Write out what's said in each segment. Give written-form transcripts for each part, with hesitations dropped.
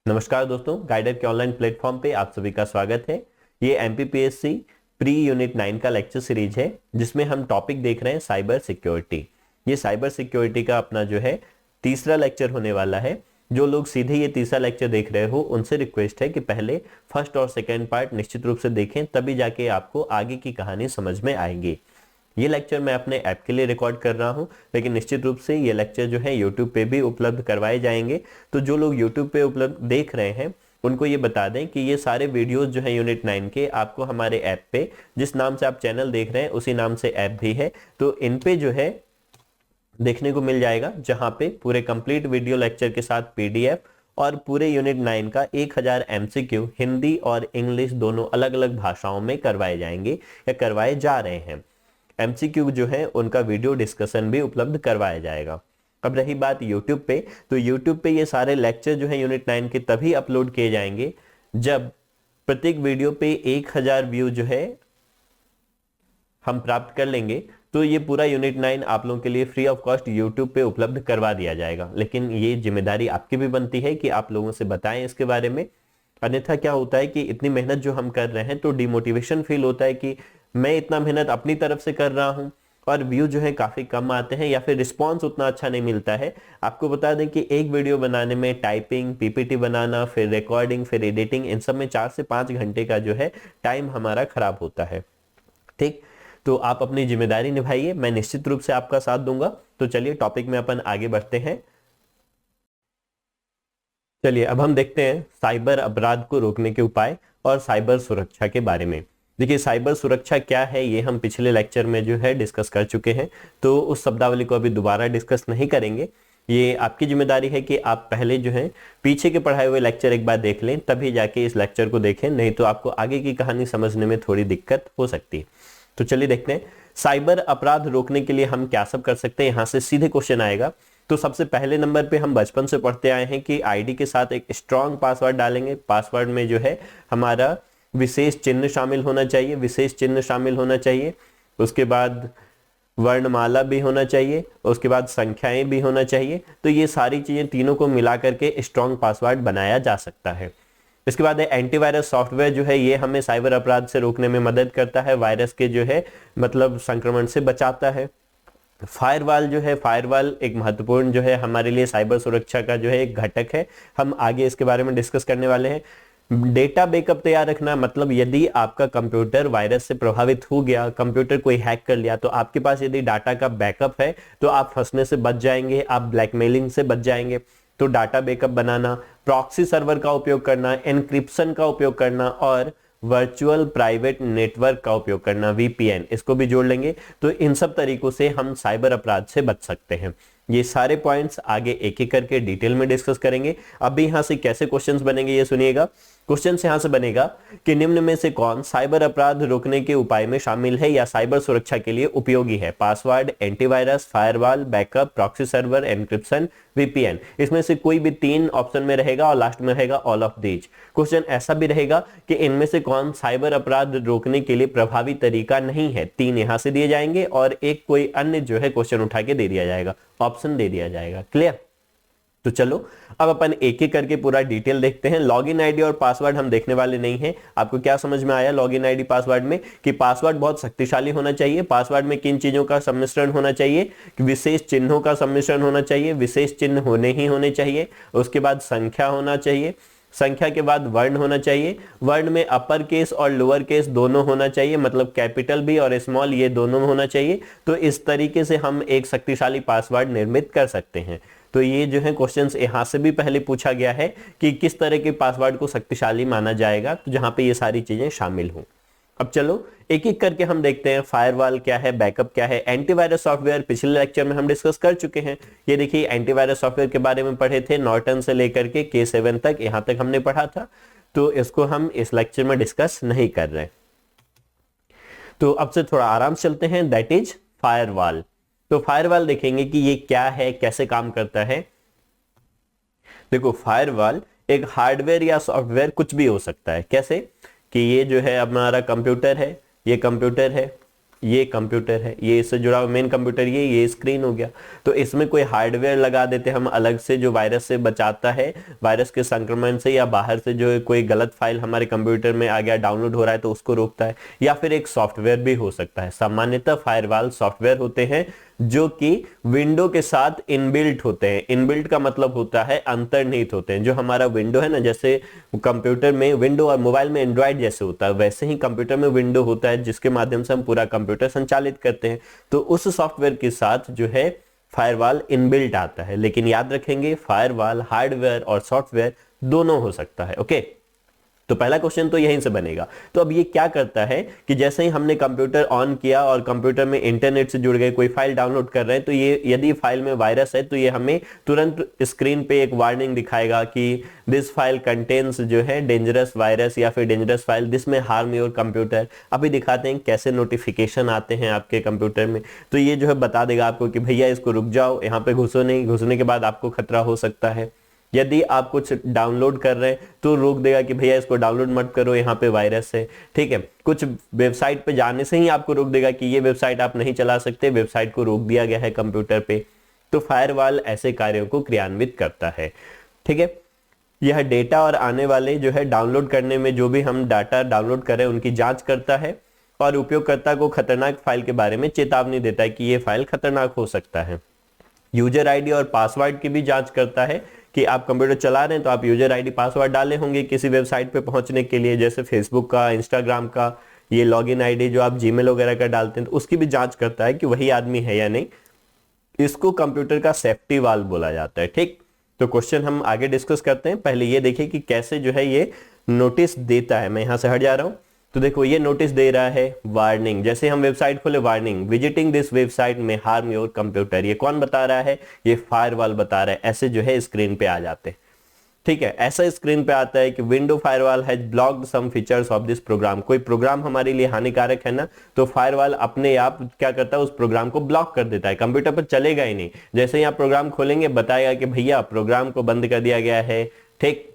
नमस्कार दोस्तों, गाइडर के ऑनलाइन प्लेटफॉर्म पे आप सभी का स्वागत है। ये एमपीपीएससी प्री यूनिट 9 का लेक्चर सीरीज है जिसमें हम टॉपिक देख रहे हैं साइबर सिक्योरिटी। ये साइबर सिक्योरिटी का अपना जो है तीसरा लेक्चर होने वाला है। जो लोग सीधे ये तीसरा लेक्चर देख रहे हो उनसे रिक्वेस्ट है कि पहले फर्स्ट और सेकेंड पार्ट निश्चित रूप से देखें, तभी जाके आपको आगे की कहानी समझ में आएगी। ये लेक्चर मैं अपने ऐप के लिए रिकॉर्ड कर रहा हूं, लेकिन निश्चित रूप से ये लेक्चर जो है यूट्यूब पे भी उपलब्ध करवाए जाएंगे। तो जो लोग यूट्यूब पे उपलब्ध देख रहे हैं उनको ये बता दें कि ये सारे वीडियोस जो है यूनिट 9 के आपको हमारे ऐप पे, जिस नाम से आप चैनल देख रहे हैं उसी नाम से ऐप भी है, तो इन पे जो है देखने को मिल जाएगा, जहां पे पूरे कंप्लीट वीडियो लेक्चर के साथ पीडीएफ और पूरे यूनिट 9 का 1000 एमसीक्यू हिंदी और इंग्लिश दोनों अलग अलग भाषाओं में करवाए जाएंगे या करवाए जा रहे हैं। एमसीक्यू जो है उनका वीडियो डिस्कशन भी उपलब्ध करवाया जाएगा। अब रही बात YouTube पे, तो YouTube पे ये सारे लेक्चर जो है यूनिट 9 के तभी अपलोड किए जाएंगे जब प्रत्येक वीडियो पे 1000 व्यू जो है हम प्राप्त कर लेंगे, तो ये पूरा यूनिट 9 आप लोगों के लिए फ्री ऑफ कॉस्ट यूट्यूब पे उपलब्ध करवा दिया जाएगा। लेकिन ये जिम्मेदारी आपकी भी बनती है कि आप लोगों से बताएं इसके बारे में। अन्यथा क्या होता है कि इतनी मेहनत जो हम कर रहे हैं तो डिमोटिवेशन फील होता है कि मैं इतना मेहनत अपनी तरफ से कर रहा हूं और व्यू जो है काफी कम आते हैं या फिर रिस्पांस उतना अच्छा नहीं मिलता है। आपको बता दें कि एक वीडियो बनाने में टाइपिंग, पीपीटी बनाना, फिर रिकॉर्डिंग, फिर एडिटिंग, इन सब में 4 से 5 घंटे का जो है टाइम हमारा खराब होता है। ठीक, तो आप अपनी जिम्मेदारी निभाइए, मैं निश्चित रूप से आपका साथ दूंगा। तो चलिए टॉपिक में अपन आगे बढ़ते हैं। चलिए अब हम देखते हैं साइबर अपराध को रोकने के उपाय और साइबर सुरक्षा के बारे में। देखिए, साइबर सुरक्षा क्या है ये हम पिछले लेक्चर में जो है डिस्कस कर चुके हैं, तो उस शब्दावली को अभी दोबारा डिस्कस नहीं करेंगे। ये आपकी जिम्मेदारी है कि आप पहले जो है पीछे के पढ़ाए हुए लेक्चर एक बार देख लें, तभी जाके इस लेक्चर को देखें, नहीं तो आपको आगे की कहानी समझने में थोड़ी दिक्कत हो सकती है। तो चलिए देखते हैं साइबर अपराध रोकने के लिए हम क्या सब कर सकते हैं। यहां से सीधे क्वेश्चन आएगा। तो सबसे पहले नंबर पे हम बचपन से पढ़ते आए हैं कि आईडी के साथ एक स्ट्रॉन्ग पासवर्ड डालेंगे। पासवर्ड में जो है हमारा विशेष चिन्ह शामिल होना चाहिए, विशेष चिन्ह शामिल होना चाहिए। उसके बाद वर्णमाला भी होना चाहिए, उसके बाद संख्याएं भी होना चाहिए। तो ये सारी चीजें तीनों को मिला करके स्ट्रॉन्ग पासवर्ड बनाया जा सकता है। इसके बाद एंटीवायरस सॉफ्टवेयर जो है ये हमें साइबर अपराध से रोकने में मदद करता है, वायरस के जो है मतलब संक्रमण से बचाता है। फायरवॉल जो है, फायरवॉल एक महत्वपूर्ण जो है हमारे लिए साइबर सुरक्षा का जो है एक घटक है। हम आगे इसके बारे में डिस्कस करने वाले हैं। डेटा बैकअप तैयार रखना, मतलब यदि आपका कंप्यूटर वायरस से प्रभावित हो गया, कंप्यूटर कोई हैक कर लिया, तो आपके पास यदि डाटा का बैकअप है तो आप फंसने से बच जाएंगे, आप ब्लैकमेलिंग से बच जाएंगे। तो डाटा बैकअप बनाना, प्रॉक्सी सर्वर का उपयोग करना, एनक्रिप्शन का उपयोग करना और वर्चुअल प्राइवेट नेटवर्क का उपयोग करना, वीपीएन, इसको भी जोड़ लेंगे। तो इन सब तरीकों से हम साइबर अपराध से बच सकते हैं। ये सारे पॉइंट्स आगे एक एक करके डिटेल में डिस्कस करेंगे। अभी यहां से कैसे क्वेश्चंस बनेंगे ये सुनिएगा। क्वेश्चन यहां से बनेगा कि निम्न में से कौन साइबर अपराध रोकने के उपाय में शामिल है या साइबर सुरक्षा के लिए उपयोगी है? Password, antivirus, firewall, backup, proxy server, encryption, VPN. इसमें से कोई भी 3 ऑप्शन में रहेगा और लास्ट में रहेगा ऑल ऑफ दीज। क्वेश्चन ऐसा भी रहेगा कि इनमें से कौन साइबर अपराध रोकने के लिए प्रभावी तरीका नहीं है? 3 यहां से दिए जाएंगे और एक कोई अन्य जो है क्वेश्चन उठा के दे दिया जाएगा, ऑप्शन दे दिया जाएगा। क्लियर? तो चलो अब अपन एक एक करके पूरा डिटेल देखते हैं। लॉगिन आईडी और पासवर्ड हम देखने वाले नहीं हैं। आपको क्या समझ में आया लॉगिन आईडी पासवर्ड में? कि पासवर्ड बहुत शक्तिशाली होना चाहिए। पासवर्ड में किन चीजों का सम्मिश्रण होना चाहिए? कि विशेष चिन्हों का सम्मिश्रण होना चाहिए, विशेष चिन्ह होने ही होने चाहिए। उसके बाद संख्या होना चाहिए, संख्या के बाद वर्ण होना चाहिए। वर्ण में अपर केस और लोअर केस दोनों होना चाहिए, मतलब कैपिटल भी और स्मॉल ये दोनों होना चाहिए। तो इस तरीके से हम एक शक्तिशाली पासवर्ड निर्मित कर सकते हैं। तो ये जो है क्वेश्चंस यहां से भी पहले पूछा गया है कि किस तरह के पासवर्ड को शक्तिशाली माना जाएगा, तो जहां पे ये सारी चीजें शामिल हों। अब चलो एक एक करके हम देखते हैं। फायरवॉल क्या है, बैकअप क्या है, एंटीवायरस सॉफ्टवेयर पिछले लेक्चर में हम डिस्कस कर चुके हैं। ये देखिए एंटीवायरस सॉफ्टवेयर के बारे में पढ़े थे, नॉर्टन से लेकर के K7 तक, यहां तक हमने पढ़ा था। तो इसको हम इस लेक्चर में डिस्कस नहीं कर रहे। तो अब से थोड़ा आराम से चलते हैं, दैट इज फायरवॉल। तो फायरवॉल देखेंगे कि ये क्या है, कैसे काम करता है। देखो, फायरवॉल एक हार्डवेयर या सॉफ्टवेयर कुछ भी हो सकता है। कैसे? कि ये जो है हमारा कंप्यूटर है, ये कंप्यूटर है, ये कंप्यूटर है, ये इससे जुड़ा हुआ मेन कंप्यूटर, ये स्क्रीन हो गया। तो इसमें कोई हार्डवेयर लगा देते हम अलग से जो वायरस से बचाता है, वायरस के संक्रमण से, या बाहर से जो कोई गलत फाइल हमारे कंप्यूटर में आ गया डाउनलोड हो रहा है तो उसको रोकता है, या फिर एक सॉफ्टवेयर भी हो सकता है। सामान्यतः फायरवॉल सॉफ्टवेयर होते हैं जो कि विंडो के साथ इनबिल्ट होते हैं। इनबिल्ट का मतलब होता है अंतर्निहित होते हैं। जो हमारा विंडो है ना, जैसे कंप्यूटर में विंडो और मोबाइल में एंड्रॉइड जैसे होता है, वैसे ही कंप्यूटर में विंडो होता है जिसके माध्यम से हम पूरा कंप्यूटर संचालित करते हैं। तो उस सॉफ्टवेयर के साथ जो है फायरवॉल इनबिल्ट आता है। लेकिन याद रखेंगे फायरवॉल हार्डवेयर और सॉफ्टवेयर दोनों हो सकता है। ओके, तो पहला क्वेश्चन तो यहीं से बनेगा। तो अब ये क्या करता है कि जैसे ही हमने कंप्यूटर ऑन किया और कंप्यूटर में इंटरनेट से जुड़ गए, कोई फाइल डाउनलोड कर रहे हैं, तो ये यदि फाइल में वायरस है तो ये हमें तुरंत स्क्रीन पे एक वार्निंग दिखाएगा कि दिस फाइल कंटेन्स जो है डेंजरस वायरस या फिर डेंजरस फाइल, दिस में हार्म योर कंप्यूटर। अभी दिखाते हैं कैसे नोटिफिकेशन आते हैं आपके कंप्यूटर में। तो ये जो है बता देगा आपको कि भैया इसको रुक जाओ, यहाँ पे घुसो नहीं, घुसने के बाद आपको खतरा हो सकता है। यदि आप कुछ डाउनलोड कर रहे हैं तो रोक देगा कि भैया इसको डाउनलोड मत करो, यहाँ पे वायरस है। ठीक है, कुछ वेबसाइट पे जाने से ही आपको रोक देगा कि ये वेबसाइट आप नहीं चला सकते, वेबसाइट को रोक दिया गया है कंप्यूटर पे। तो फायरवॉल ऐसे कार्यों को क्रियान्वित करता है। ठीक है, यह डेटा और आने वाले जो है डाउनलोड करने में जो भी हम डाटा डाउनलोड करें उनकी जांच करता है और उपयोगकर्ता को खतरनाक फाइल के बारे में चेतावनी देता है कि ये फाइल खतरनाक हो सकता है। यूजर आईडी और पासवर्ड की भी जांच करता है कि आप कंप्यूटर चला रहे हैं तो आप यूजर आईडी पासवर्ड डाले होंगे किसी वेबसाइट पे पहुंचने के लिए, जैसे फेसबुक का, इंस्टाग्राम का, ये लॉगिन आईडी जो आप जीमेल वगैरह का डालते हैं, तो उसकी भी जांच करता है कि वही आदमी है या नहीं। इसको कंप्यूटर का सेफ्टी वाल्व बोला जाता है। ठीक, तो क्वेश्चन हम आगे डिस्कस करते हैं। पहले ये देखिए कि कैसे जो है ये नोटिस देता है। मैं यहां से हट जा रहा हूं। तो देखो ये नोटिस दे रहा है वार्निंग, जैसे हम वेबसाइट खोले वार्निंग, विजिटिंग दिस वेबसाइट में हार्म योर कंप्यूटर। ये कौन बता रहा है? ये फायरवॉल बता रहा है। ऐसे जो है स्क्रीन पे आ जाते हैं। ठीक है, ऐसा स्क्रीन पे आता है कि window firewall has blocked some features of this program. कोई प्रोग्राम हमारे लिए हानिकारक है ना, तो फायरवॉल अपने आप क्या करता है, उस प्रोग्राम को ब्लॉक कर देता है, कंप्यूटर पर चलेगा ही नहीं। जैसे ही आप प्रोग्राम खोलेंगे बताएगा कि भैया प्रोग्राम को बंद कर दिया गया है। ठीक,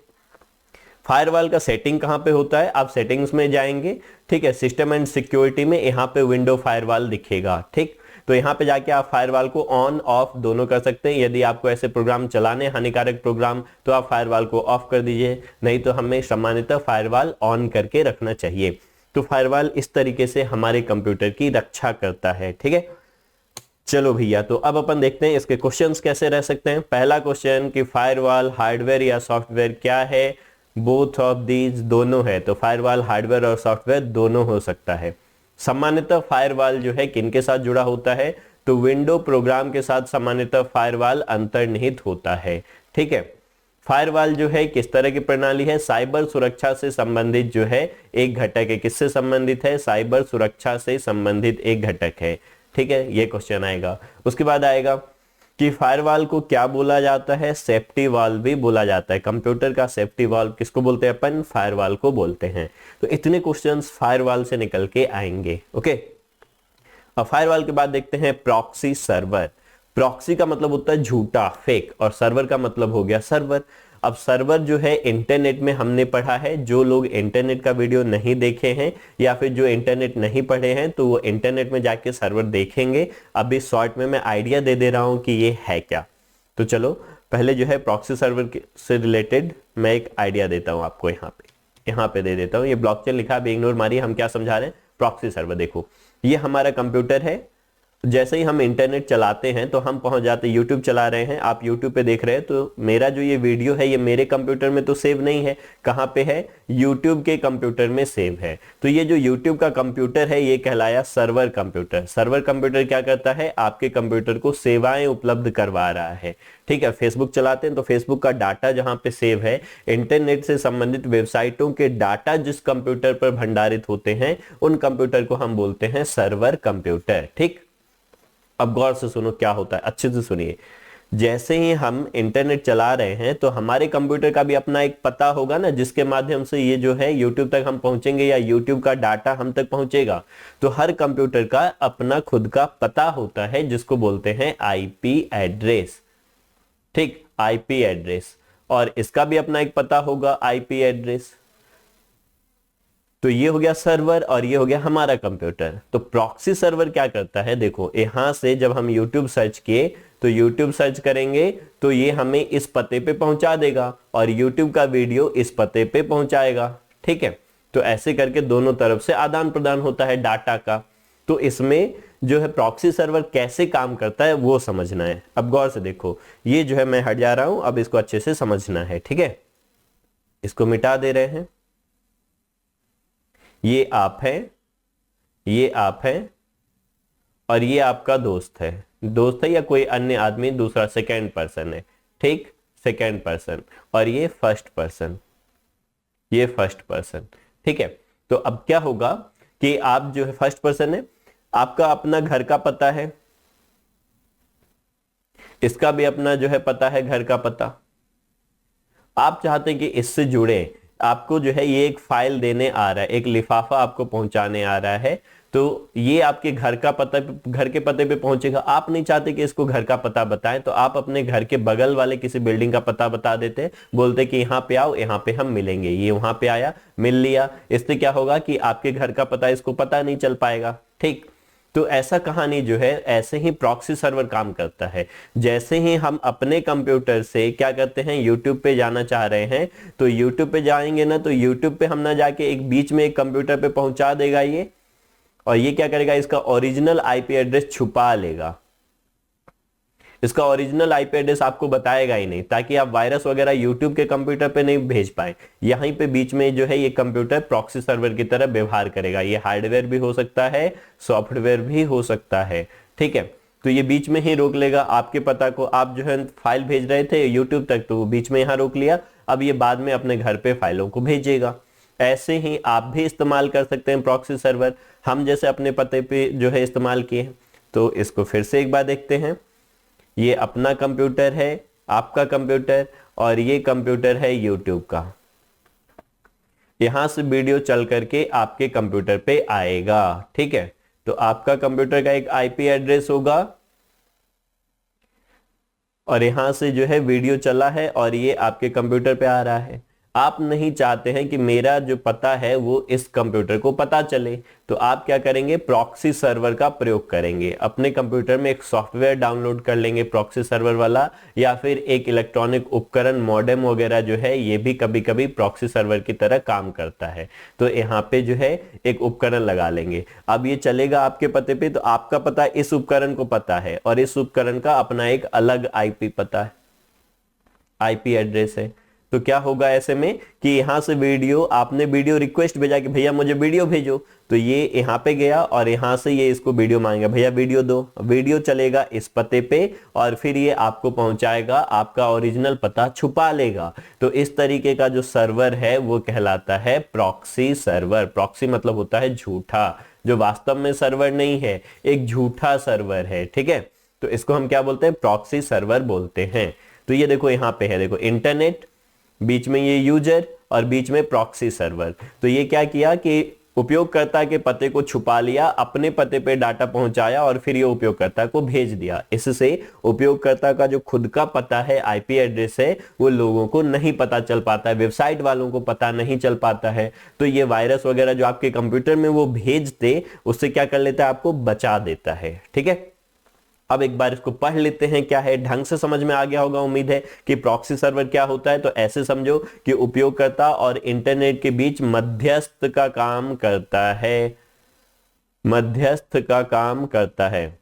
फायरवॉल का सेटिंग कहां पे होता है? आप सेटिंग्स में जाएंगे। ठीक है, सिस्टम एंड सिक्योरिटी में यहाँ पे विंडो फायरवॉल दिखेगा। ठीक, तो यहाँ पे जाके आप फायरवॉल को ऑन ऑफ दोनों कर सकते हैं। यदि आपको ऐसे प्रोग्राम चलाने हानिकारक प्रोग्राम, तो आप फायरवॉल को ऑफ कर दीजिए, नहीं तो हमें सामान्यतः फायरवॉल ऑन करके रखना चाहिए। तो फायरवॉल इस तरीके से हमारे कंप्यूटर की रक्षा करता है। ठीक है, चलो भैया, तो अब अपन देखते हैं इसके क्वेश्चंस कैसे रह सकते हैं। पहला क्वेश्चन कि फायरवॉल हार्डवेयर या सॉफ्टवेयर क्या है? बोथ ऑफ दीज, दोनों है। तो फायरवॉल हार्डवेयर और सॉफ्टवेयर दोनों हो सकता है। सामान्यतः फायरवॉल जो है किनके साथ जुड़ा होता है? तो विंडो प्रोग्राम के साथ सामान्यतः फायरवॉल अंतर्निहित होता है। ठीक है, फायरवॉल जो है किस तरह की प्रणाली है? साइबर सुरक्षा से संबंधित जो है एक घटक है। किससे संबंधित है? साइबर सुरक्षा से संबंधित एक घटक है। ठीक है, ये क्वेश्चन आएगा। उसके बाद आएगा कि फायरवॉल को क्या बोला जाता है? सेफ्टी वाल्व भी बोला जाता है। कंप्यूटर का सेफ्टी वाल्व किसको बोलते हैं अपन? फायरवॉल को बोलते हैं। तो इतने क्वेश्चंस फायरवॉल से निकल के आएंगे। ओके, अब फायरवॉल के बाद देखते हैं प्रॉक्सी सर्वर। प्रॉक्सी का मतलब होता है झूठा, फेक, और सर्वर का मतलब हो गया सर्वर। अब सर्वर जो है इंटरनेट में हमने पढ़ा है। जो लोग इंटरनेट का वीडियो नहीं देखे हैं या फिर जो इंटरनेट नहीं पढ़े हैं तो वो इंटरनेट में जाके सर्वर देखेंगे। अभी शॉर्ट में मैं आइडिया दे दे रहा हूं कि ये है क्या। तो चलो पहले जो है प्रॉक्सी सर्वर से रिलेटेड मैं एक आइडिया देता हूं आपको। यहाँ पे दे देता हूँ। ये ब्लॉकचेन लिखा, अभी इग्नोर मारिए। हम क्या समझा रहे हैं? Proxy server. देखो ये हमारा कंप्यूटर है। जैसे ही हम इंटरनेट चलाते हैं तो हम पहुंच जाते हैं, यूट्यूब चला रहे हैं, आप यूट्यूब पे देख रहे हैं, तो मेरा जो ये वीडियो है ये मेरे कंप्यूटर में तो सेव नहीं है। कहां पे है? यूट्यूब के कंप्यूटर में सेव है। तो ये जो यूट्यूब का कंप्यूटर है ये कहलाया सर्वर कंप्यूटर। सर्वर कंप्यूटर क्या करता है? आपके कंप्यूटर को सेवाएं उपलब्ध करवा रहा है। ठीक है, फेसबुक चलाते हैं तो फेसबुक का डाटा जहां पे सेव है, इंटरनेट से संबंधित वेबसाइटों के डाटा जिस कंप्यूटर पर भंडारित होते हैं उन कंप्यूटर को हम बोलते हैं सर्वर कंप्यूटर। ठीक, अब गौर से सुनो क्या होता है, अच्छे से सुनिए। जैसे ही हम इंटरनेट चला रहे हैं तो हमारे कंप्यूटर का भी अपना एक पता होगा ना, जिसके माध्यम से ये जो है यूट्यूब तक हम पहुंचेंगे या यूट्यूब का डाटा हम तक पहुंचेगा। तो हर कंप्यूटर का अपना खुद का पता होता है जिसको बोलते हैं आईपी एड्रेस। ठीक, आईपी एड्रेस, और इसका भी अपना एक पता होगा आईपी एड्रेस। तो ये हो गया सर्वर और ये हो गया हमारा कंप्यूटर। तो प्रॉक्सी सर्वर क्या करता है, देखो यहां से जब हम YouTube सर्च किए तो YouTube सर्च करेंगे तो ये हमें इस पते पे पहुंचा देगा और YouTube का वीडियो इस पते पे पहुंचाएगा, ठीक है। तो ऐसे करके दोनों तरफ से आदान प्रदान होता है डाटा का। तो इसमें जो है प्रॉक्सी सर्वर कैसे काम करता है वो समझना है। अब गौर से देखो, ये जो है मैं हट जा रहा हूं, अब इसको अच्छे से समझना है, ठीक है। इसको मिटा दे रहे हैं। ये आप है, ये आप है और ये आपका दोस्त है, दोस्त है या कोई अन्य आदमी, दूसरा सेकेंड पर्सन है, ठीक, सेकेंड पर्सन। और ये फर्स्ट पर्सन, ये फर्स्ट पर्सन, ठीक है। तो अब क्या होगा कि आप जो है फर्स्ट पर्सन है, आपका अपना घर का पता है, इसका भी अपना जो है पता है, घर का पता। आप चाहते हैं कि इससे जुड़े, आपको जो है ये एक फाइल देने आ रहा है, एक लिफाफा आपको पहुंचाने आ रहा है, तो ये आपके घर का पता, घर के पते पे पहुंचेगा। आप नहीं चाहते कि इसको घर का पता बताएं, तो आप अपने घर के बगल वाले किसी बिल्डिंग का पता बता देते, बोलते कि यहाँ पे आओ, यहाँ पे हम मिलेंगे। ये वहां पे आया, मिल लिया। इससे क्या होगा कि आपके घर का पता इसको पता नहीं चल पाएगा, ठीक। तो ऐसा कहानी जो है, ऐसे ही प्रॉक्सी सर्वर काम करता है। जैसे ही हम अपने कंप्यूटर से क्या करते हैं, YouTube पे जाना चाह रहे हैं, तो YouTube पे जाएंगे ना, तो YouTube पे हम ना जाके एक बीच में एक कंप्यूटर पे पहुंचा देगा ये, और ये क्या करेगा, इसका ओरिजिनल आईपी एड्रेस छुपा लेगा। इसका ओरिजिनल आईपी एड्रेस आपको बताएगा ही नहीं, ताकि आप वायरस वगैरह यूट्यूब के कंप्यूटर पे नहीं भेज पाए। यहीं पे बीच में जो है ये कंप्यूटर प्रॉक्सी सर्वर की तरह व्यवहार करेगा। ये हार्डवेयर भी हो सकता है, सॉफ्टवेयर भी हो सकता है, ठीक है। तो ये बीच में ही रोक लेगा आपके पता को। आप जो है फाइल भेज रहे थे यूट्यूब तक, तो बीच में यहाँ रोक लिया। अब ये बाद में अपने घर पे फाइलों को भेजेगा। ऐसे ही आप भी इस्तेमाल कर सकते हैं प्रॉक्सी सर्वर, हम जैसे अपने पते पे जो है इस्तेमाल किए। तो इसको फिर से एक बार देखते हैं। ये अपना कंप्यूटर है, आपका कंप्यूटर, और ये कंप्यूटर है YouTube का। यहां से वीडियो चल करके आपके कंप्यूटर पे आएगा, ठीक है। तो आपका कंप्यूटर का एक आईपी एड्रेस होगा और यहां से जो है वीडियो चला है और ये आपके कंप्यूटर पे आ रहा है। आप नहीं चाहते हैं कि मेरा जो पता है वो इस कंप्यूटर को पता चले, तो आप क्या करेंगे, प्रॉक्सी सर्वर का प्रयोग करेंगे। अपने कंप्यूटर में एक सॉफ्टवेयर डाउनलोड कर लेंगे प्रॉक्सी सर्वर वाला, या फिर एक इलेक्ट्रॉनिक उपकरण, मॉडेम वगैरह जो है, ये भी कभी कभी प्रॉक्सी सर्वर की तरह काम करता है। तो यहाँ पे जो है एक उपकरण लगा लेंगे। अब ये चलेगा आपके पते पे, तो आपका पता इस उपकरण को पता है और इस उपकरण का अपना एक अलग आईपी पता है, आईपी एड्रेस है। तो क्या होगा ऐसे में कि यहां से वीडियो, आपने वीडियो रिक्वेस्ट भेजा कि भैया मुझे वीडियो भेजो, तो ये यहां पे गया और यहां से ये इसको वीडियो मांगेगा, भैया वीडियो दो। वीडियो चलेगा इस पते पे और फिर ये आपको पहुंचाएगा, आपका ओरिजिनल पता छुपा लेगा। तो इस तरीके का जो सर्वर है वो कहलाता है प्रॉक्सी सर्वर। प्रॉक्सी मतलब होता है झूठा, जो वास्तव में सर्वर नहीं है, एक झूठा सर्वर है, ठीक है। तो इसको हम क्या बोलते हैं, प्रॉक्सी सर्वर बोलते हैं। तो ये देखो यहां पे है, देखो इंटरनेट, बीच में ये यूजर और बीच में प्रॉक्सी सर्वर। तो ये क्या किया कि उपयोगकर्ता के पते को छुपा लिया, अपने पते पे डाटा पहुंचाया और फिर ये उपयोगकर्ता को भेज दिया। इससे उपयोगकर्ता का जो खुद का पता है, आईपी एड्रेस है, वो लोगों को नहीं पता चल पाता है, वेबसाइट वालों को पता नहीं चल पाता है। तो ये वायरस वगैरह जो आपके कंप्यूटर में वो भेजते, उससे क्या कर लेता है, आपको बचा देता है, ठीक है। अब एक बार इसको पढ़ लेते हैं, क्या है, ढंग से समझ में आ गया होगा उम्मीद है कि प्रॉक्सी सर्वर क्या होता है। तो ऐसे समझो कि उपयोगकर्ता और इंटरनेट के बीच मध्यस्थ का काम करता है, मध्यस्थ का काम करता है,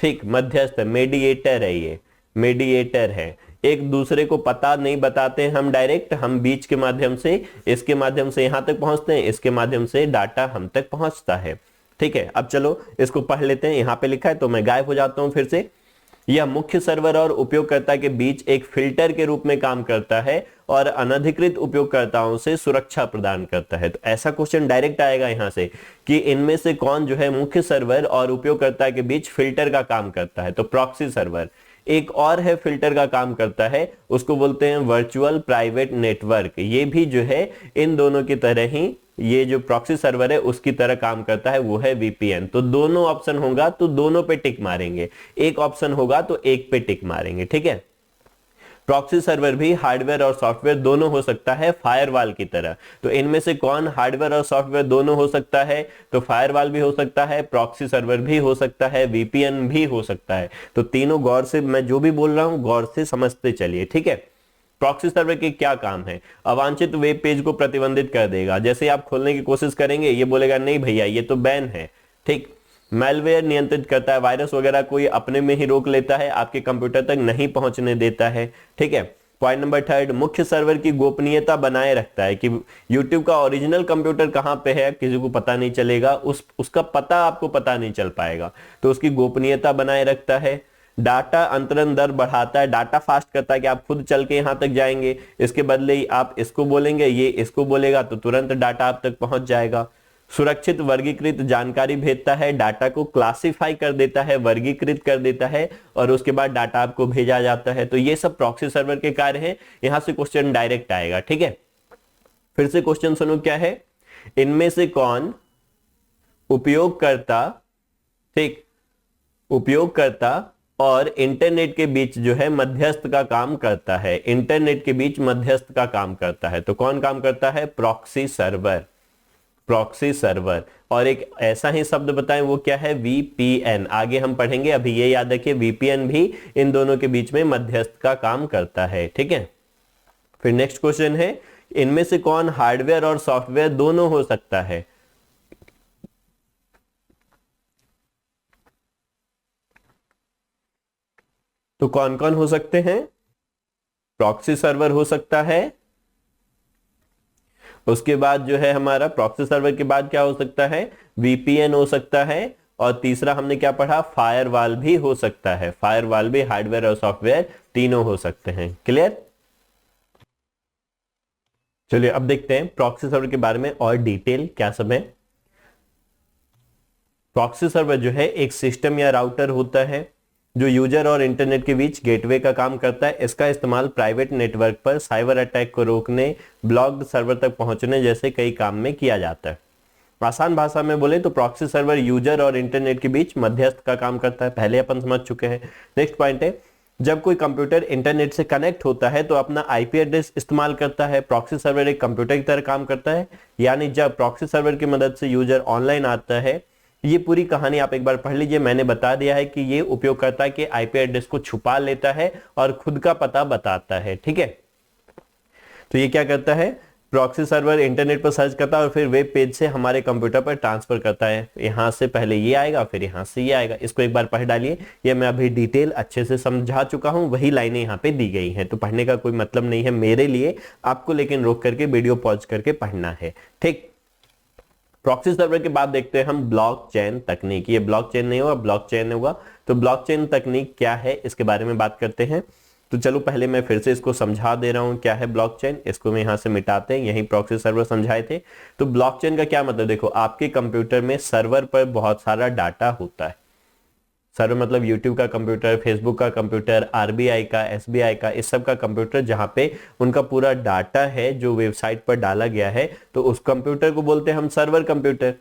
ठीक, मध्यस्थ, मेडिएटर है, ये मेडिएटर है। एक दूसरे को पता नहीं बताते हम डायरेक्ट, हम बीच के माध्यम से, इसके माध्यम से यहां तक पहुंचते हैं, इसके माध्यम से डाटा हम तक पहुंचता है, ठीक है। अब चलो इसको पढ़ लेते हैं। यहां पे लिखा है तो मैं गायब हो जाता हूं फिर से। यह मुख्य सर्वर और उपयोगकर्ता के बीच एक फिल्टर के रूप में काम करता है और अनधिकृत उपयोगकर्ताओं से सुरक्षा प्रदान करता है। तो ऐसा क्वेश्चन डायरेक्ट आएगा यहां से कि इनमें से कौन जो है मुख्य सर्वर और उपयोगकर्ता के बीच फिल्टर का काम करता है। तो प्रॉक्सी सर्वर। एक और है फिल्टर का काम करता है, उसको बोलते हैं वर्चुअल प्राइवेट नेटवर्क। ये भी जो है इन दोनों की तरह ही, ये जो प्रॉक्सी सर्वर है उसकी तरह काम करता है, वो है वीपीएन। तो दोनों ऑप्शन होगा तो दोनों पे टिक मारेंगे, एक ऑप्शन होगा तो एक पे टिक मारेंगे, ठीक है। प्रॉक्सी सर्वर भी हार्डवेयर और सॉफ्टवेयर दोनों हो सकता है फायरवॉल की तरह। तो इनमें से कौन हार्डवेयर और सॉफ्टवेयर दोनों हो सकता है? तो फायरवॉल भी हो सकता है, प्रॉक्सी सर्वर भी हो सकता है, वीपीएन भी हो सकता है। तो तीनों गौर से, मैं जो भी बोल रहा हूं गौर से समझते चलिए, ठीक है। प्रॉक्सी सर्वर के क्या काम है? अवांछित वेब पेज को प्रतिबंधित कर देगा। जैसे आप खोलने की कोशिश करेंगे ये बोलेगा नहीं भैया ये तो बैन है, ठीक। मैलवेयर नियंत्रित करता है, वायरस वगैरह कोई अपने में ही रोक लेता है, आपके कंप्यूटर तक नहीं पहुंचने देता है, ठीक है। पॉइंट नंबर 3, मुख्य सर्वर की गोपनीयता बनाए रखता है कि YouTube का ओरिजिनल कंप्यूटर कहां पे है किसी को पता नहीं चलेगा, उसका पता आपको पता नहीं चल पाएगा, तो उसकी गोपनीयता बनाए रखता है। डाटा अंतरण दर बढ़ाता है, डाटा फास्ट करता है कि आप खुद चल के यहां तक जाएंगे, इसके बदले ही आप इसको बोलेंगे, ये इसको बोलेगा तो तुरंत डाटा आप तक पहुंच जाएगा। सुरक्षित वर्गीकृत जानकारी भेजता है, डाटा को क्लासिफाई कर देता है, वर्गीकृत कर देता है और उसके बाद डाटा आपको भेजा जाता है। तो ये सब प्रॉक्सी सर्वर के कार्य हैं। यहां से क्वेश्चन डायरेक्ट आएगा, ठीक है। फिर से क्वेश्चन सुनो क्या है, इनमें से कौन उपयोगकर्ता, ठीक, उपयोगकर्ता और इंटरनेट के बीच जो है मध्यस्थ का काम करता है? इंटरनेट के बीच मध्यस्थ का काम करता है, तो कौन काम करता है? Proxy server, proxy server. और एक ऐसा ही शब्द बताएं वो क्या है? वीपीएन। आगे हम पढ़ेंगे, अभी ये याद रखिए वीपीएन भी इन दोनों के बीच में मध्यस्थ का काम करता है, ठीक है। फिर नेक्स्ट क्वेश्चन है, इनमें से कौन हार्डवेयर और सॉफ्टवेयर दोनों हो सकता है? तो कौन कौन हो सकते हैं? प्रॉक्सी सर्वर हो सकता है, उसके बाद जो है हमारा प्रॉक्सी सर्वर के बाद क्या हो सकता है? वीपीएन हो सकता है, और तीसरा हमने क्या पढ़ा? फायरवॉल भी हो सकता है। फायरवॉल भी हार्डवेयर और सॉफ्टवेयर तीनों हो सकते हैं। क्लियर? चलिए अब देखते हैं प्रॉक्सी सर्वर के बारे में और डिटेल क्या सब है। प्रॉक्सी सर्वर जो है एक सिस्टम या राउटर होता है जो यूजर और इंटरनेट के बीच गेटवे का काम करता है। इसका इस्तेमाल प्राइवेट नेटवर्क पर साइबर अटैक को रोकने, ब्लॉक्ड सर्वर तक पहुंचने जैसे कई काम में किया जाता है। आसान भाषा में बोले तो प्रॉक्सी सर्वर यूजर और इंटरनेट के बीच मध्यस्थ का काम करता है, पहले अपन समझ चुके हैं। नेक्स्ट पॉइंट है, जब कोई कंप्यूटर इंटरनेट से कनेक्ट होता है तो अपना आईपी एड्रेस इस्तेमाल करता है। प्रॉक्सी सर्वर एक कंप्यूटर की तरह काम करता है, यानी जब प्रॉक्सी सर्वर की मदद से यूजर ऑनलाइन आता है, ये पूरी कहानी आप एक बार पढ़ लीजिए, मैंने बता दिया है कि ये उपयोगकर्ता के आईपी एड्रेस को छुपा लेता है और खुद का पता बताता है, ठीक है। तो ये क्या करता है? प्रॉक्सी सर्वर इंटरनेट पर सर्च करता है और फिर वेब पेज से हमारे कंप्यूटर पर ट्रांसफर करता है। यहां से पहले ये आएगा, फिर यहां से ये आएगा। इसको एक बार पढ़ डालिए, ये मैं अभी डिटेल अच्छे से समझा चुका हूं, वही लाइनें यहाँ पे दी गई हैं, तो पढ़ने का कोई मतलब नहीं है मेरे लिए, आपको लेकिन रोक करके वीडियो पॉज करके पढ़ना है, ठीक। प्रॉक्सी सर्वर के बाद देखते हैं हम ब्लॉकचेन तकनीक। ये ब्लॉकचेन नहीं होगा, ब्लॉकचेन होगा। तो ब्लॉकचेन तकनीक क्या है इसके बारे में बात करते हैं। तो चलो पहले मैं फिर से इसको समझा दे रहा हूं क्या है ब्लॉकचेन। इसको मैं यहां से मिटाते हैं, यही प्रॉक्सी सर्वर समझाए थे। तो ब्लॉकचेन का क्या मतलब, देखो आपके कंप्यूटर में सर्वर पर बहुत सारा डाटा होता है। सर्वर मतलब यूट्यूब का कंप्यूटर, फेसबुक का कंप्यूटर, आरबीआई का, एसबीआई का, इस सब का कंप्यूटर जहां पे उनका पूरा डाटा है जो वेबसाइट पर डाला गया है, तो उस कंप्यूटर को बोलते हैं हम सर्वर कंप्यूटर।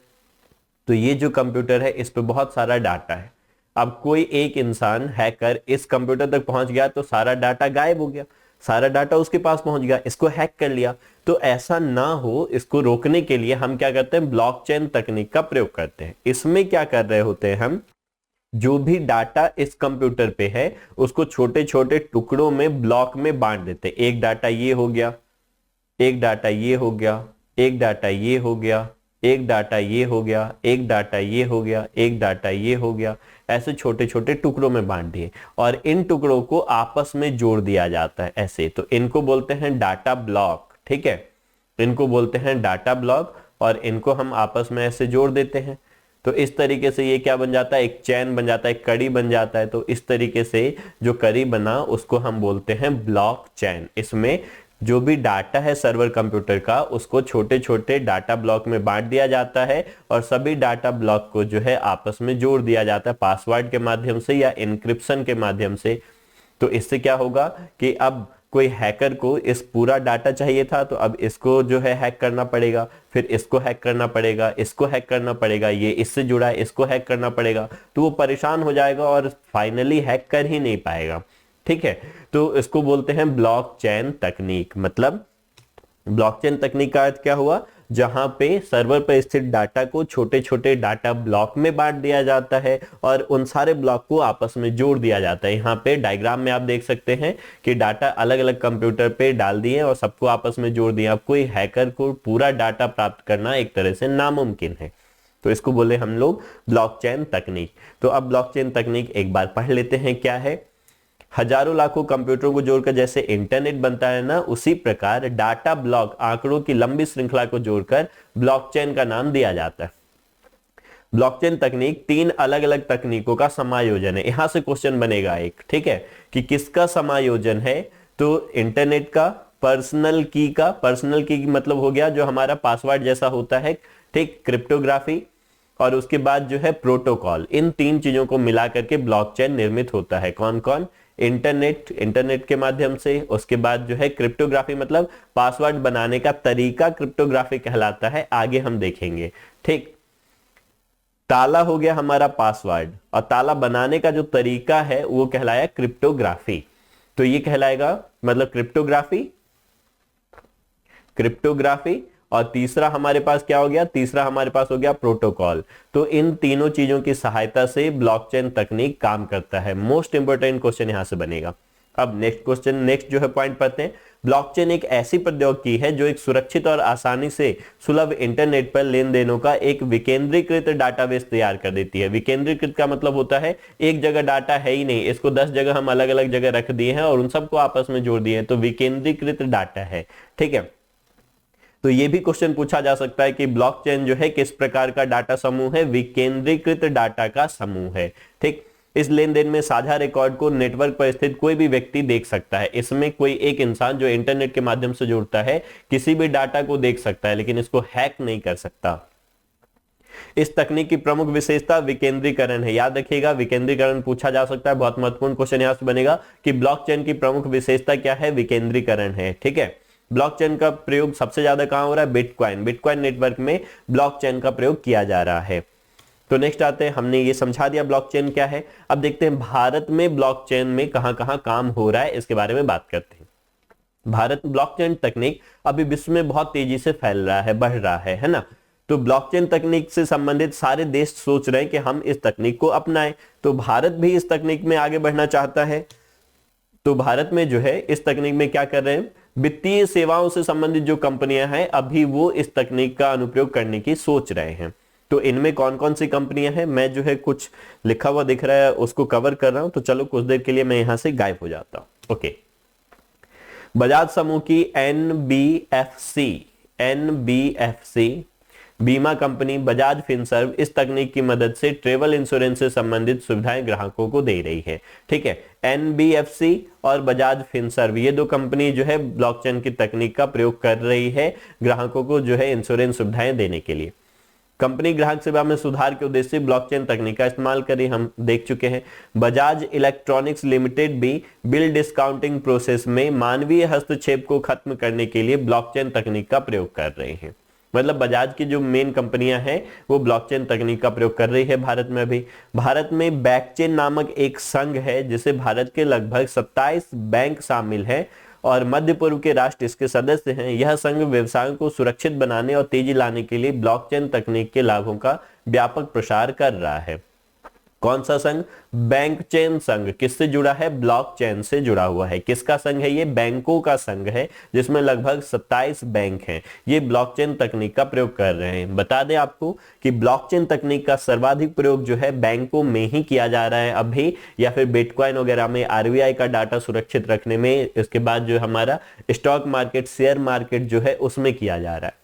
तो ये जो कंप्यूटर है इस पे बहुत सारा डाटा है। अब कोई एक इंसान हैकर इस कंप्यूटर तक पहुंच गया तो सारा डाटा गायब हो गया, सारा डाटा उसके पास पहुंच गया, इसको हैक कर लिया। तो ऐसा ना हो, इसको रोकने के लिए हम क्या करते हैं? ब्लॉकचेन तकनीक का प्रयोग करते हैं। इसमें क्या कर रहे होते हैं हम, जो भी डाटा इस कंप्यूटर पे है उसको छोटे छोटे टुकड़ों में, ब्लॉक में बांट देते हैं। एक डाटा ये हो गया, एक डाटा ये हो गया, एक डाटा ये हो गया, एक डाटा ये हो गया, एक डाटा ये हो गया, एक डाटा ये हो गया, ऐसे छोटे छोटे टुकड़ों में बांट दिए और इन टुकड़ों को आपस में जोड़ दिया जाता है ऐसे। तो इनको बोलते हैं डाटा ब्लॉक, ठीक है, इनको बोलते हैं डाटा ब्लॉक और इनको हम आपस में ऐसे जोड़ देते हैं। तो इस तरीके से ये क्या बन जाता है? एक चैन बन जाता है, एक कड़ी बन जाता है। तो इस तरीके से जो कड़ी बना उसको हम बोलते हैं ब्लॉक चैन। इसमें जो भी डाटा है सर्वर कंप्यूटर का उसको छोटे छोटे डाटा ब्लॉक में बांट दिया जाता है और सभी डाटा ब्लॉक को जो है आपस में जोड़ दिया जाता है पासवर्ड के माध्यम से या एन्क्रिप्शन के माध्यम से। तो इससे क्या होगा कि अब कोई हैकर को इस पूरा डाटा चाहिए था, तो अब इसको जो है हैक करना पड़ेगा, फिर इसको हैक करना पड़ेगा, इसको हैक करना पड़ेगा, ये इससे जुड़ा है इसको हैक करना पड़ेगा, तो वो परेशान हो जाएगा और फाइनली हैक कर ही नहीं पाएगा। ठीक है, तो इसको बोलते हैं ब्लॉकचेन तकनीक। मतलब ब्लॉकचेन तकनीक का अर्थ क्या हुआ, जहां पे सर्वर पर स्थित डाटा को छोटे छोटे डाटा ब्लॉक में बांट दिया जाता है और उन सारे ब्लॉक को आपस में जोड़ दिया जाता है। यहाँ पे डायग्राम में आप देख सकते हैं कि डाटा अलग अलग कंप्यूटर पे डाल दिए और सबको आपस में जोड़ दिया। अब कोई हैकर को पूरा डाटा प्राप्त करना एक तरह से नामुमकिन है, तो इसको बोले हम लोग ब्लॉकचेन तकनीक। तो अब ब्लॉकचेन तकनीक एक बार पढ़ लेते हैं क्या है। हजारों लाखों कंप्यूटरों को जोड़कर जैसे इंटरनेट बनता है ना, उसी प्रकार डाटा ब्लॉक आंकड़ों की लंबी श्रृंखला को जोड़कर ब्लॉकचेन का नाम दिया जाता है। ब्लॉकचेन तकनीक 3 अलग अलग तकनीकों का समायोजन है। यहां से क्वेश्चन बनेगा एक, ठीक है, कि किसका समायोजन है, तो इंटरनेट का, पर्सनल की का। पर्सनल की मतलब हो गया जो हमारा पासवर्ड जैसा होता है, ठीक, क्रिप्टोग्राफी, और उसके बाद जो है प्रोटोकॉल। इन 3 चीजों को मिलाकर के ब्लॉकचेन निर्मित होता है। कौन कौन, इंटरनेट के माध्यम से, उसके बाद जो है क्रिप्टोग्राफी मतलब पासवर्ड बनाने का तरीका क्रिप्टोग्राफी कहलाता है, आगे हम देखेंगे, ठीक। ताला हो गया हमारा पासवर्ड और ताला बनाने का जो तरीका है वो कहलाया क्रिप्टोग्राफी। तो ये कहलाएगा मतलब क्रिप्टोग्राफी। और तीसरा हमारे पास क्या हो गया, तीसरा हमारे पास हो गया प्रोटोकॉल। तो इन तीनों चीजों की सहायता से ब्लॉकचेन तकनीक काम करता है। मोस्ट इंपोर्टेंट क्वेश्चन यहां से बनेगा। अब नेक्स्ट जो है पॉइंट पढ़ते हैं। ब्लॉकचेन एक ऐसी प्रौद्योगिकी है जो एक सुरक्षित और आसानी से सुलभ इंटरनेट पर लेन देनों का एक विकेंद्रीकृत डाटाबेस तैयार कर देती है। विकेंद्रीकृत का मतलब होता है एक जगह डाटा है ही नहीं, इसको 10 जगह हम अलग अलग जगह रख दिए हैं और उन सबको आपस में जोड़ दिए हैं, तो विकेंद्रीकृत डाटा है, ठीक है। तो ये भी क्वेश्चन पूछा जा सकता है कि ब्लॉकचेन जो है किस प्रकार का डाटा समूह है, विकेंद्रीकृत डाटा का समूह है, ठीक। इस लेन देन में साझा रिकॉर्ड को नेटवर्क पर स्थित कोई भी व्यक्ति देख सकता है। इसमें कोई एक इंसान जो इंटरनेट के माध्यम से जुड़ता है किसी भी डाटा को देख सकता है, लेकिन इसको हैक नहीं कर सकता। इस तकनीक की प्रमुख विशेषता विकेंद्रीकरण है। याद रखिएगा, विकेंद्रीकरण पूछा जा सकता है, बहुत महत्वपूर्ण क्वेश्चन यहां से बनेगा कि ब्लॉकचेन की प्रमुख विशेषता क्या है, विकेंद्रीकरण है, ठीक है। ब्लॉकचेन का प्रयोग सबसे ज्यादा कहां हो रहा है, बिटकॉइन नेटवर्क में ब्लॉकचेन का प्रयोग किया जा रहा है। तो नेक्स्ट आते हैं, हमने ये समझा दिया ब्लॉकचेन क्या है। अब देखते हैं भारत में ब्लॉकचेन में कहां कहां काम हो रहा है, इसके बारे में बात करते हैं। भारत में ब्लॉकचेन तकनीक अभी विश्व में बहुत तेजी से फैल रहा है, बढ़ रहा है ना। तो ब्लॉकचेन तकनीक से संबंधित सारे देश सोच रहे हैं कि हम इस तकनीक को अपनाएं, तो भारत भी इस तकनीक में आगे बढ़ना चाहता है। तो भारत में जो है इस तकनीक में क्या कर रहे हैं, वित्तीय सेवाओं से संबंधित जो कंपनियां हैं अभी वो इस तकनीक का अनुप्रयोग करने की सोच रहे हैं। तो इनमें कौन कौन सी कंपनियां हैं, मैं जो है कुछ लिखा हुआ दिख रहा है उसको कवर कर रहा हूं, तो चलो कुछ देर के लिए मैं यहां से गायब हो जाता हूं। ओके, बजाज समूह की एनबीएफसी बीमा कंपनी बजाज फिनसर्व इस तकनीक की मदद से ट्रेवल इंश्योरेंस से संबंधित सुविधाएं ग्राहकों को दे रही है, ठीक है। एनबीएफसी और बजाज फिनसर्व ये दो कंपनी जो है ब्लॉकचेन की तकनीक का प्रयोग कर रही है ग्राहकों को जो है इंश्योरेंस सुविधाएं देने के लिए। कंपनी ग्राहक सेवा में सुधार के उद्देश्य से ब्लॉकचेन तकनीक का इस्तेमाल करी, हम देख चुके हैं। बजाज इलेक्ट्रॉनिक्स लिमिटेड भी बिल डिस्काउंटिंग प्रोसेस में मानवीय हस्तक्षेप को खत्म करने के लिए ब्लॉकचेन तकनीक का प्रयोग कर रहे हैं। मतलब बजाज की जो मेन कंपनियां हैं वो ब्लॉकचेन तकनीक का प्रयोग कर रही है भारत में। अभी भारत में बैकचेन नामक एक संघ है जिसे भारत के लगभग 27 बैंक शामिल है और मध्य पूर्व के राष्ट्र इसके सदस्य हैं। यह संघ व्यवसायों को सुरक्षित बनाने और तेजी लाने के लिए ब्लॉकचेन तकनीक के लाभों का व्यापक प्रसार कर रहा है। कौन सा संघ, बैंक चेन संघ। किससे जुड़ा है, ब्लॉकचेन से जुड़ा हुआ है। किसका संघ है ये, बैंकों का संघ है जिसमें लगभग 27 बैंक हैं। ये ब्लॉकचेन तकनीक का प्रयोग कर रहे हैं। बता दें आपको कि ब्लॉकचेन तकनीक का सर्वाधिक प्रयोग जो है बैंकों में ही किया जा रहा है अभी, या फिर बिटकॉइन वगैरह में आरबीआई का डाटा सुरक्षित रखने में, इसके बाद जो हमारा स्टॉक मार्केट, शेयर मार्केट जो है उसमें किया जा रहा है।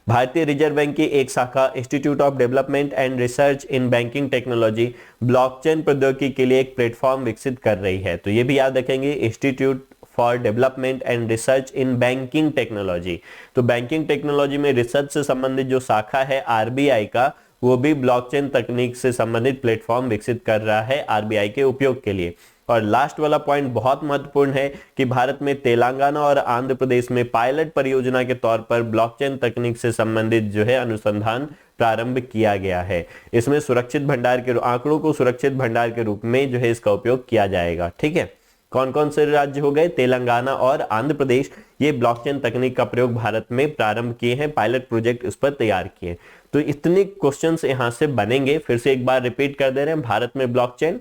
भारतीय रिजर्व बैंक की एक शाखा institute of development and research in banking technology blockchain प्रौद्योगिकी के लिए एक प्लेटफॉर्म विकसित कर रही है। तो ये भी याद रखेंगे, institute for development and research in banking technology. तो बैंकिंग टेक्नोलॉजी में रिसर्च से संबंधित जो शाखा है आरबीआई का, वो भी ब्लॉकचेन तकनीक से संबंधित प्लेटफॉर्म विकसित कर रहा है आरबीआई के उपयोग के लिए। और लास्ट वाला पॉइंट बहुत महत्वपूर्ण है कि भारत में तेलंगाना और आंध्र प्रदेश में पायलट परियोजना के तौर पर ब्लॉकचेन तकनीक से संबंधित जो है अनुसंधान प्रारंभ किया गया है। इसमें सुरक्षित भंडार के आंकड़ों को सुरक्षित भंडार के रूप में जो है इसका उपयोग किया जाएगा। ठीक है, कौन कौन से राज्य हो गए? तेलंगाना और आंध्र प्रदेश, ये ब्लॉकचेन तकनीक का प्रयोग भारत में प्रारंभ किए हैं, पायलट प्रोजेक्ट इस पर तैयार किए। तो इतने क्वेश्चंस यहां से बनेंगे। फिर से एक बार रिपीट कर दे रहे हैं, भारत में ब्लॉकचेन,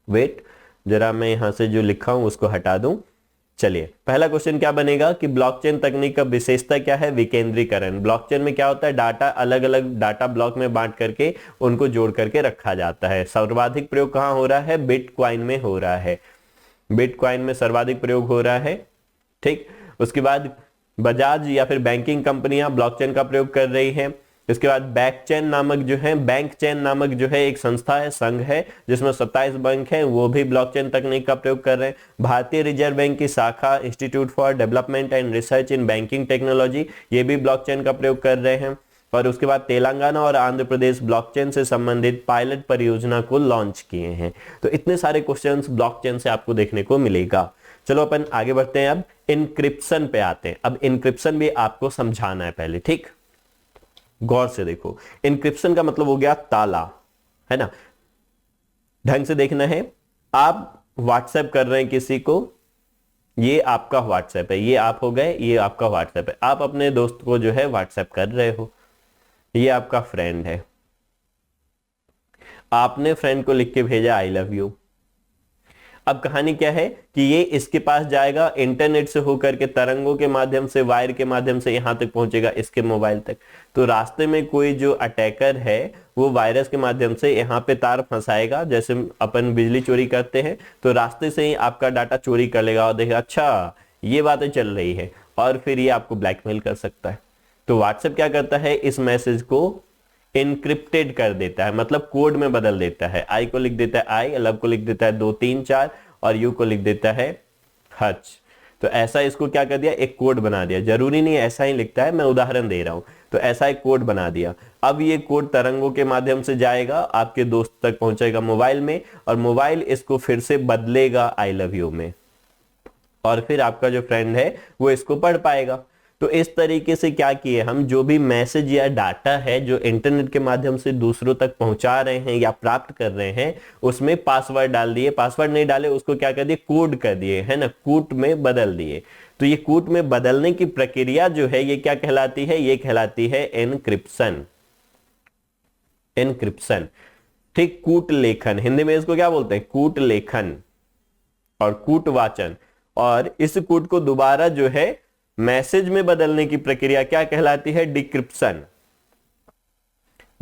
वेट जरा मैं यहां से जो लिखा हूं उसको हटा दूं। चलिए, पहला क्वेश्चन क्या बनेगा कि ब्लॉकचेन तकनीक का विशेषता क्या है? विकेंद्रीकरण। ब्लॉकचेन में क्या होता है? डाटा अलग अलग डाटा ब्लॉक में बांट करके उनको जोड़ करके रखा जाता है। सर्वाधिक प्रयोग कहां हो रहा है? बिटकॉइन में हो रहा है, बिटकॉइन में सर्वाधिक प्रयोग हो रहा है। ठीक, उसके बाद बजाज या फिर बैंकिंग कंपनियां ब्लॉकचेन का प्रयोग कर रही हैं। इसके बाद बैंक चेन नामक जो है एक संस्था है, संघ है, जिसमें 27 बैंक हैं, वो भी ब्लॉकचेन तकनीक का प्रयोग कर रहे हैं। भारतीय रिजर्व बैंक की शाखा institute for development and research in banking technology, ये भी ब्लॉकचेन का प्रयोग कर रहे हैं। और उसके बाद तेलंगाना और आंध्र प्रदेश ब्लॉकचेन से संबंधित पायलट परियोजना को लॉन्च किए हैं। तो इतने सारे क्वेश्चंस ब्लॉकचेन से आपको देखने को मिलेगा। चलो अपन आगे बढ़ते हैं, अब इनक्रिप्शन पे आते हैं। अब इनक्रिप्शन भी आपको समझाना है पहले, ठीक, गौर से देखो। इनक्रिप्शन का मतलब हो गया ताला, है ना, ढंग से देखना है। आप व्हाट्सएप कर रहे हैं किसी को, ये आपका व्हाट्सएप है, ये आप हो गए, ये आपका व्हाट्सएप है। आप अपने दोस्त को जो है व्हाट्सएप कर रहे हो, ये आपका फ्रेंड है। आपने फ्रेंड को लिख के भेजा आई लव यू। अब कहानी क्या है कि ये इसके पास जाएगा, इंटरनेट से होकर के तरंगों के माध्यम से, वायर के माध्यम से यहां तक पहुंचेगा, इसके मोबाइल तक। तो रास्ते में कोई जो अटैकर है वो वायरस के माध्यम से यहाँ पे तार फंसाएगा, जैसे अपन बिजली चोरी करते हैं, तो रास्ते से ही आपका डाटा चोरी कर लेगा और देखेगा अच्छा ये बातें चल रही है, और फिर ये आपको ब्लैकमेल कर सकता है। तो व्हाट्सएप क्या करता है, इस मैसेज को इनक्रिप्टेड कर देता है, मतलब कोड में बदल देता है। आई को लिख देता है आई, लव को लिख देता है 2 3 4, और यू को लिख देता है हच। तो ऐसा इसको क्या कर दिया, एक कोड बना दिया। जरूरी नहीं ऐसा ही लिखता है, मैं उदाहरण दे रहा हूं। तो ऐसा एक कोड बना दिया। अब ये कोड तरंगों के माध्यम से जाएगा, आपके दोस्त तक पहुंचेगा मोबाइल में, और मोबाइल इसको फिर से बदलेगा आई लव यू में, और फिर आपका जो फ्रेंड है वो इसको पढ़ पाएगा। तो इस तरीके से क्या किए हम, जो भी मैसेज या डाटा है जो इंटरनेट के माध्यम से दूसरों तक पहुंचा रहे हैं या प्राप्त कर रहे हैं, उसमें पासवर्ड डाल दिए। पासवर्ड नहीं डाले, उसको क्या कर दिए, कोड कर दिए, है ना, कूट में बदल दिए। तो ये कूट में बदलने की प्रक्रिया जो है ये क्या कहलाती है, ये कहलाती है एनक्रिप्शन। एनक्रिप्शन, ठीक, कूट लेखन, हिंदी में इसको क्या बोलते हैं, कूट लेखन और कूट वाचन। और इस कूट को दोबारा जो है मैसेज में बदलने की प्रक्रिया क्या कहलाती है, डिक्रिप्शन।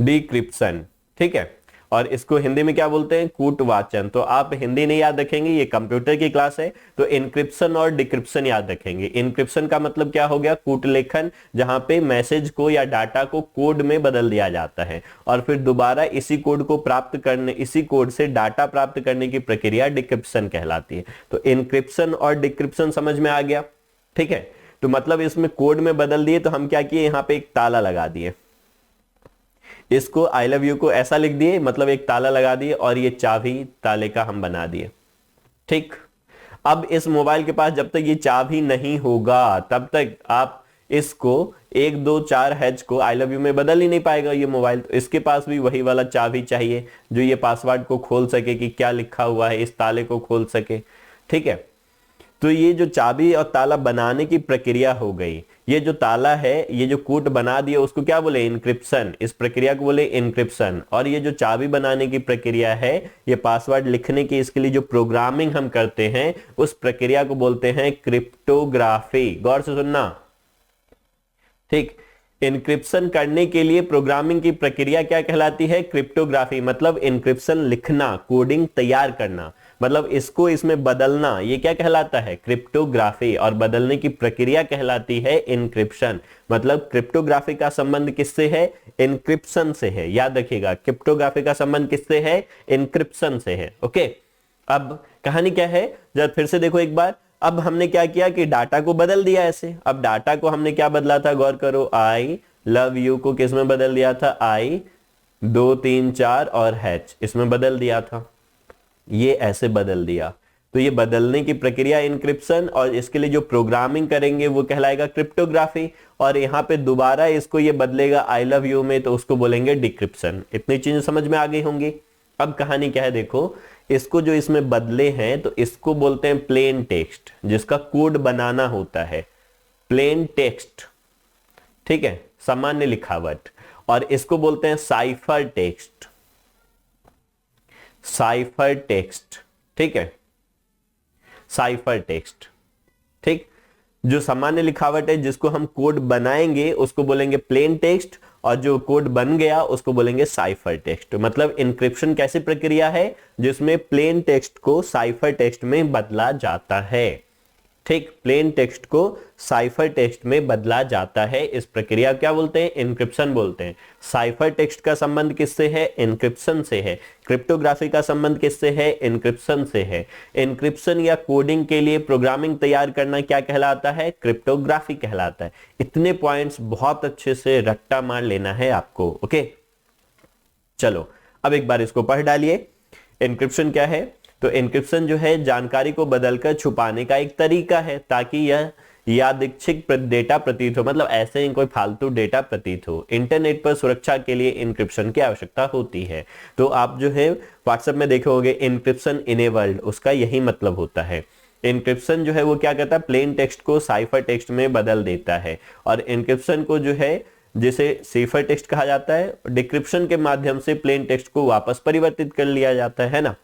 डिक्रिप्शन, ठीक है। और इसको हिंदी में क्या बोलते हैं, कूट वाचन। तो आप हिंदी नहीं याद रखेंगे, ये कंप्यूटर की क्लास है, तो इनक्रिप्शन और डिक्रिप्शन याद रखेंगे। इनक्रिप्शन का मतलब क्या हो गया, कूट लेखन, जहां पे मैसेज को या डाटा को कोड में बदल दिया जाता है, और फिर दोबारा इसी कोड को प्राप्त करने, इसी कोड से डाटा प्राप्त करने की प्रक्रिया डिक्रिप्शन कहलाती है। तो इनक्रिप्शन और डिक्रिप्शन समझ में आ गया, ठीक है। तो मतलब इसमें कोड में बदल दिए, तो हम क्या किए, यहां पे एक ताला लगा दिए, इसको आई लव यू को ऐसा लिख दिए, मतलब एक ताला लगा दिए, और ये चाबी ताले का हम बना दिए, ठीक। अब इस मोबाइल के पास जब तक ये चाबी नहीं होगा तब तक आप इसको 1 2 4 हैच को आई लव यू में बदल ही नहीं पाएगा ये मोबाइल। तो इसके पास भी वही वाला चाबी चाहिए जो ये पासवर्ड को खोल सके कि क्या लिखा हुआ है, इस ताले को खोल सके, ठीक है। तो ये जो चाबी और ताला बनाने की प्रक्रिया हो गई, ये जो ताला है, ये जो कूट बना दिया, उसको क्या बोले, इनक्रिप्शन। इस प्रक्रिया को बोले इनक्रिप्शन। और ये जो चाबी बनाने की प्रक्रिया है, ये पासवर्ड लिखने की, इसके लिए जो प्रोग्रामिंग हम करते हैं, उस प्रक्रिया को बोलते हैं क्रिप्टोग्राफी। गौर से सुनना, ठीक। इनक्रिप्शन करने के लिए प्रोग्रामिंग की प्रक्रिया क्या कहलाती है, क्रिप्टोग्राफी। मतलब इनक्रिप्शन लिखना, कोडिंग तैयार करना, मतलब इसको इसमें बदलना, ये क्या कहलाता है, क्रिप्टोग्राफी। और बदलने की प्रक्रिया कहलाती है इनक्रिप्शन। मतलब क्रिप्टोग्राफी का संबंध किससे है, इनक्रिप्शन से है। याद रखिएगा, क्रिप्टोग्राफी का संबंध किससे है, इनक्रिप्शन से है। ओके, अब कहानी क्या है, जब फिर से देखो एक बार। अब हमने क्या किया कि डाटा को बदल दिया ऐसे। अब डाटा को हमने क्या बदला था, गौर करो, आई लव यू को किस में बदल दिया था, आई 2 3 4 और हैच, इसमें बदल दिया था। ये ऐसे बदल दिया, तो ये बदलने की प्रक्रिया इंक्रिप्शन, और इसके लिए जो प्रोग्रामिंग करेंगे वो कहलाएगा क्रिप्टोग्राफी, और यहाँ पे दोबारा इसको ये बदलेगा आई लव यू में, तो उसको बोलेंगे डिक्रिप्शन। इतनी चीजें समझ में आ गई होंगी। अब कहानी क्या है देखो, इसको जो इसमें बदले हैं तो इसको बोलते हैं प्लेन टेक्स्ट, जिसका कोड बनाना होता है, प्लेन टेक्स्ट, ठीक है, सामान्य लिखावट। और इसको बोलते हैं साइफर टेक्स्ट, साइफर टेक्स्ट, ठीक है, साइफर टेक्स्ट, ठीक। जो सामान्य लिखावट है जिसको हम कोड बनाएंगे उसको बोलेंगे प्लेन टेक्स्ट, और जो कोड बन गया उसको बोलेंगे साइफर टेक्स्ट। मतलब इंक्रिप्शन कैसी प्रक्रिया है जिसमें प्लेन टेक्स्ट को साइफर टेक्स्ट में बदला जाता है, ठीक, प्लेन टेक्स्ट को साइफर टेक्स्ट में बदला जाता है। इस प्रक्रिया क्या बोलते हैं, इंक्रिप्शन बोलते हैं। साइफर टेक्स्ट का संबंध किससे है, इंक्रिप्शन से है। क्रिप्टोग्राफी का संबंध किससे है, इंक्रिप्शन से है। इंक्रिप्शन या कोडिंग के लिए प्रोग्रामिंग तैयार करना क्या कहलाता है, क्रिप्टोग्राफी कहलाता है। इतने पॉइंट्स बहुत अच्छे से रट्टा मार लेना है आपको, ओके। चलो अब एक बार इसको पढ़ डालिए। इंक्रिप्शन क्या है, तो इंक्रिप्शन जो है जानकारी को बदलकर छुपाने का एक तरीका है ताकि यह यादृच्छिक डेटा प्रतीत हो, मतलब ऐसे ही कोई फालतू डेटा प्रतीत हो। इंटरनेट पर सुरक्षा के लिए इंक्रिप्शन की आवश्यकता होती है। तो आप जो है व्हाट्सएप में देखे होंगे इंक्रिप्शन इनेबल्ड, उसका यही मतलब होता है। इंक्रिप्शन जो है वो क्या करता है, प्लेन टेक्स्ट को साइफर टेक्स्ट में बदल देता है। और इंक्रिप्शन को जो है जिसे साइफर टेक्स्ट कहा जाता है, डिक्रिप्शन के माध्यम से प्लेन टेक्स्ट को वापस परिवर्तित कर लिया जाता है ना।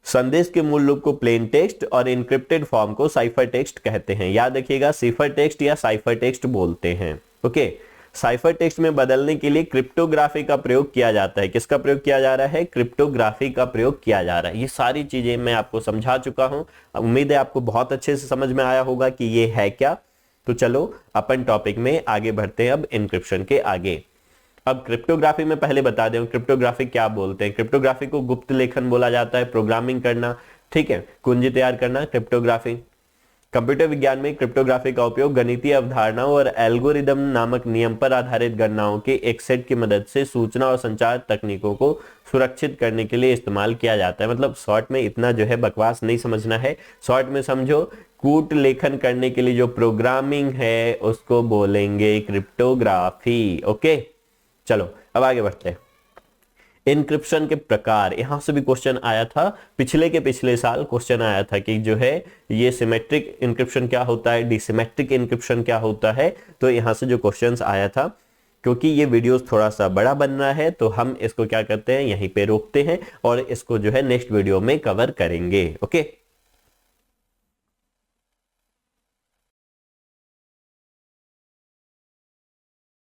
संदेश के मूल रूप को प्लेन टेक्स्ट और इनक्रिप्टेड फॉर्म को साइफर टेक्स्ट कहते हैं। याद रखिएगा, साइफर टेक्स्ट या साइफर टेक्स्ट बोलते हैं, ओके। साइफर टेक्स्ट में बदलने के लिए क्रिप्टोग्राफी का प्रयोग किया जाता है। किसका प्रयोग किया जा रहा है, क्रिप्टोग्राफी का प्रयोग किया जा रहा है। ये सारी चीजें मैं आपको समझा चुका हूं, उम्मीद है आपको बहुत अच्छे से समझ में आया होगा कि ये है क्या। तो चलो अपन टॉपिक में आगे बढ़ते हैं, अब इंक्रिप्शन के आगे। अब क्रिप्टोग्राफी में पहले बता दें क्रिप्टोग्राफी क्या बोलते हैं। क्रिप्टोग्राफी को गुप्त लेखन बोला जाता है, प्रोग्रामिंग करना, ठीक है, कुंजी तैयार करना क्रिप्टोग्राफी। कंप्यूटर विज्ञान में क्रिप्टोग्राफी का उपयोग गणितीय अवधारणाओं और एल्गोरिदम नामक नियम पर आधारित गणनाओं के एक सेट की मदद से सूचना और संचार तकनीकों को सुरक्षित करने के लिए इस्तेमाल किया जाता है। मतलब शॉर्ट में इतना जो है बकवास नहीं समझना है, शॉर्ट में समझो, कूट लेखन करने के लिए जो प्रोग्रामिंग है उसको बोलेंगे क्रिप्टोग्राफी, ओके। चलो अब आगे बढ़ते हैं। इनक्रिप्शन के प्रकार, यहां से भी क्वेश्चन आया था, पिछले साल क्वेश्चन आया था कि जो है ये सिमेट्रिक इनक्रिप्शन क्या होता है, डिसिमेट्रिक इनक्रिप्शन क्या होता है। तो यहां से जो क्वेश्चंस आया था, क्योंकि ये वीडियोस थोड़ा सा बड़ा बन रहा है तो हम इसको क्या करते हैं, यहीं पे रोकते हैं और इसको जो है नेक्स्ट वीडियो में कवर करेंगे, ओके।